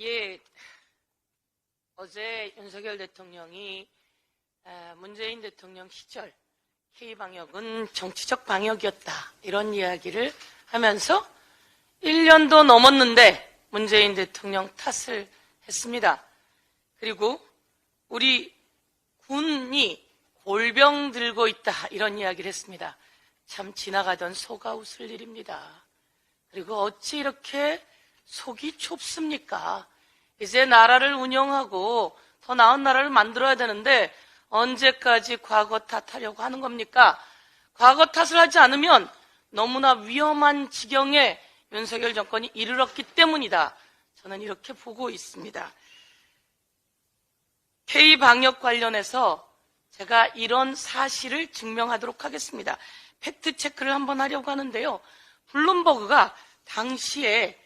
예, 어제 윤석열 대통령이 문재인 대통령 시절 K방역은 정치적 방역이었다 이런 이야기를 하면서 1년도 넘었는데 문재인 대통령 탓을 했습니다. 그리고 우리 군이 골병 들고 있다 이런 이야기를 했습니다. 참 지나가던 소가 웃을 일입니다. 그리고 어찌 이렇게 속이 좁습니까? 이제 나라를 운영하고 더 나은 나라를 만들어야 되는데 언제까지 과거 탓하려고 하는 겁니까? 과거 탓을 하지 않으면 너무나 위험한 지경에 윤석열 정권이 이르렀기 때문이다. 저는 이렇게 보고 있습니다. K방역 관련해서 제가 이런 사실을 증명하도록 하겠습니다. 팩트체크를 한번 하려고 하는데요. 블룸버그가 당시에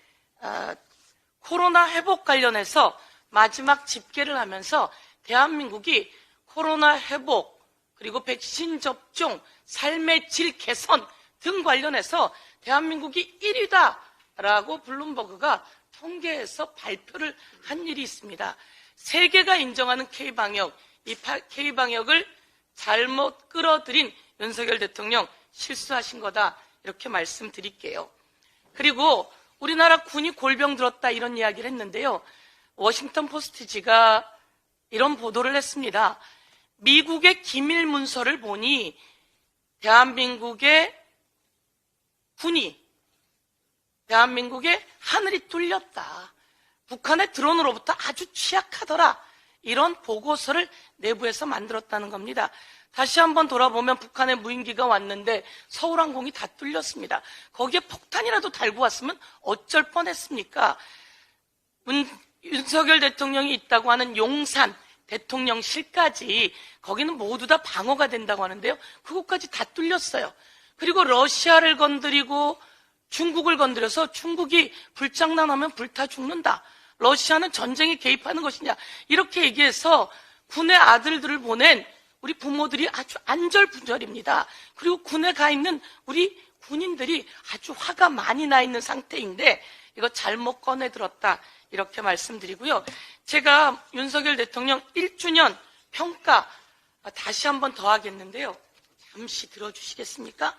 코로나 회복 관련해서 마지막 집계를 하면서 대한민국이 코로나 회복 그리고 백신 접종, 삶의 질 개선 등 관련해서 대한민국이 1위다라고 블룸버그가 통계에서 발표를 한 일이 있습니다. 세계가 인정하는 K방역, 이 K방역을 잘못 끌어들인 윤석열 대통령 실수하신 거다 이렇게 말씀드릴게요. 그리고 우리나라 군이 골병 들었다 이런 이야기를 했는데요. 워싱턴 포스트지가 이런 보도를 했습니다. 미국의 기밀 문서를 보니 대한민국의 군이 대한민국의 하늘이 뚫렸다. 북한의 드론으로부터 아주 취약하더라. 이런 보고서를 내부에서 만들었다는 겁니다. 다시 한번 돌아보면 북한의 무인기가 왔는데 서울항공이 다 뚫렸습니다. 거기에 폭탄이라도 달고 왔으면 어쩔 뻔했습니까? 윤석열 대통령이 있다고 하는 용산 대통령실까지 거기는 모두 다 방어가 된다고 하는데요. 그곳까지 다 뚫렸어요. 그리고 러시아를 건드리고 중국을 건드려서 중국이 불장난하면 불타 죽는다. 러시아는 전쟁에 개입하는 것이냐. 이렇게 얘기해서 군의 아들들을 보낸 우리 부모들이 아주 안절부절입니다. 그리고 군에 가 있는 우리 군인들이 아주 화가 많이 나 있는 상태인데 이거 잘못 꺼내 들었다 이렇게 말씀드리고요. 제가 윤석열 대통령 1주년 평가 다시 한번 더 하겠는데요. 잠시 들어주시겠습니까?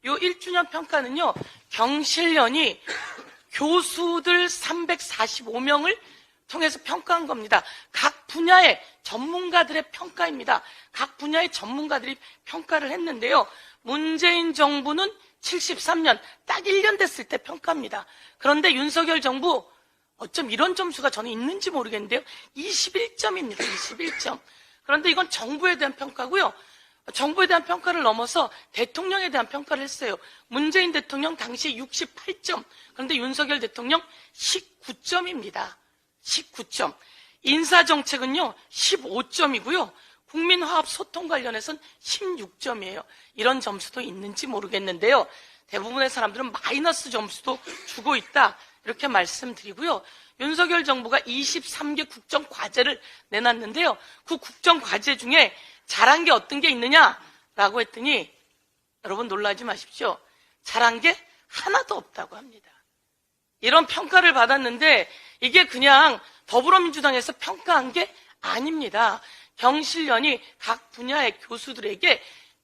요 1주년 평가는요. 경실련이 교수들 345명을 통해서 평가한 겁니다. 각 분야의 전문가들의 평가입니다. 각 분야의 전문가들이 평가를 했는데요. 문재인 정부는 73년, 딱 1년 됐을 때 평가합니다. 그런데 윤석열 정부, 어쩜 이런 점수가 저는 있는지 모르겠는데요. 21점입니다. 21점. 그런데 이건 정부에 대한 평가고요. 정부에 대한 평가를 넘어서 대통령에 대한 평가를 했어요. 문재인 대통령 당시에 68점. 그런데 윤석열 대통령 19점입니다. 19점. 인사정책은요, 15점이고요. 국민화합 소통 관련해서는 16점이에요. 이런 점수도 있는지 모르겠는데요. 대부분의 사람들은 마이너스 점수도 주고 있다. 이렇게 말씀드리고요. 윤석열 정부가 23개 국정과제를 내놨는데요. 그 국정과제 중에 잘한 게 어떤 게 있느냐라고 했더니 여러분 놀라지 마십시오. 잘한 게 하나도 없다고 합니다. 이런 평가를 받았는데 이게 그냥 더불어민주당에서 평가한 게 아닙니다. 경실련이 각 분야의 교수들에게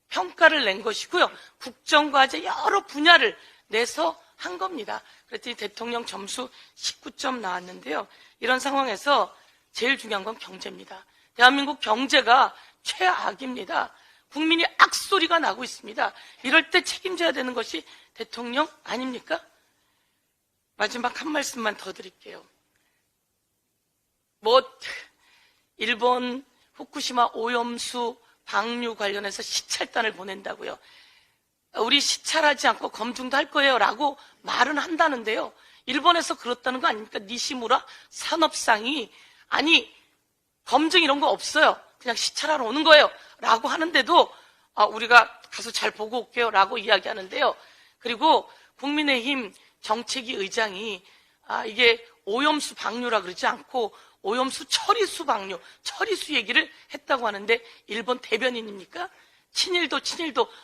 평가를 낸 것이고요. 국정과제 여러 분야를 내서 한 겁니다. 그랬더니 대통령 점수 19점 나왔는데요. 이런 상황에서 제일 중요한 건 경제입니다. 대한민국 경제가 최악입니다. 국민이 악소리가 나고 있습니다. 이럴 때 책임져야 되는 것이 대통령 아닙니까? 마지막 한 말씀만 더 드릴게요. 일본 후쿠시마 오염수 방류 관련해서 시찰단을 보낸다고요. 우리 시찰하지 않고 검증도 할 거예요 라고 말은 한다는데요. 일본에서 그렇다는 거 아닙니까? 니시무라 산업상이 아니 검증 이런 거 없어요. 그냥 시찰하러 오는 거예요 라고 하는데도 우리가 가서 잘 보고 올게요 라고 이야기하는데요. 그리고 국민의힘 정책위 의장이 이게 오염수 방류라 그러지 않고 오염수 처리수 방류, 처리수 얘기를 했다고 하는데 일본 대변인입니까? 친일도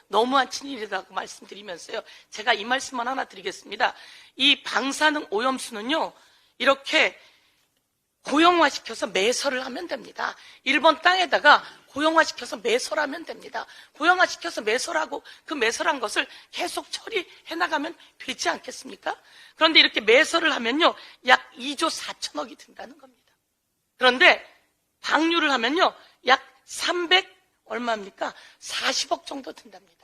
너무한 친일이라고 말씀드리면서요. 제가 이 말씀만 하나 드리겠습니다. 이 방사능 오염수는요. 이렇게 고형화시켜서 매설을 하면 됩니다. 일본 땅에다가 고형화시켜서 매설하면 됩니다. 고형화시켜서 매설하고 그 매설한 것을 계속 처리해 나가면 되지 않겠습니까? 그런데 이렇게 매설을 하면요, 약 2조 4천억이 든다는 겁니다. 그런데 방류를 하면요, 약 300 얼마입니까? 40억 정도 든답니다.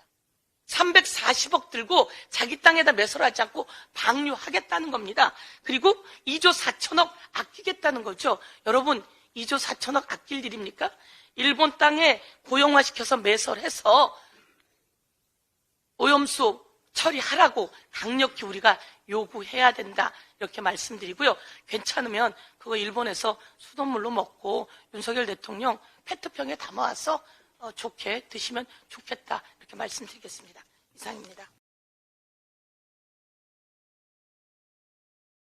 340억 들고 자기 땅에다 매설하지 않고 방류하겠다는 겁니다. 그리고 2조 4천억 아끼겠다는 거죠. 여러분, 2조 4천억 아낄 일입니까? 일본 땅에 고형화시켜서 매설해서 오염수 처리하라고 강력히 우리가 요구해야 된다, 이렇게 말씀드리고요. 괜찮으면 그거 일본에서 수돗물로 먹고 윤석열 대통령 페트병에 담아와서 좋게 드시면 좋겠다, 이렇게 말씀드리겠습니다. 이상입니다.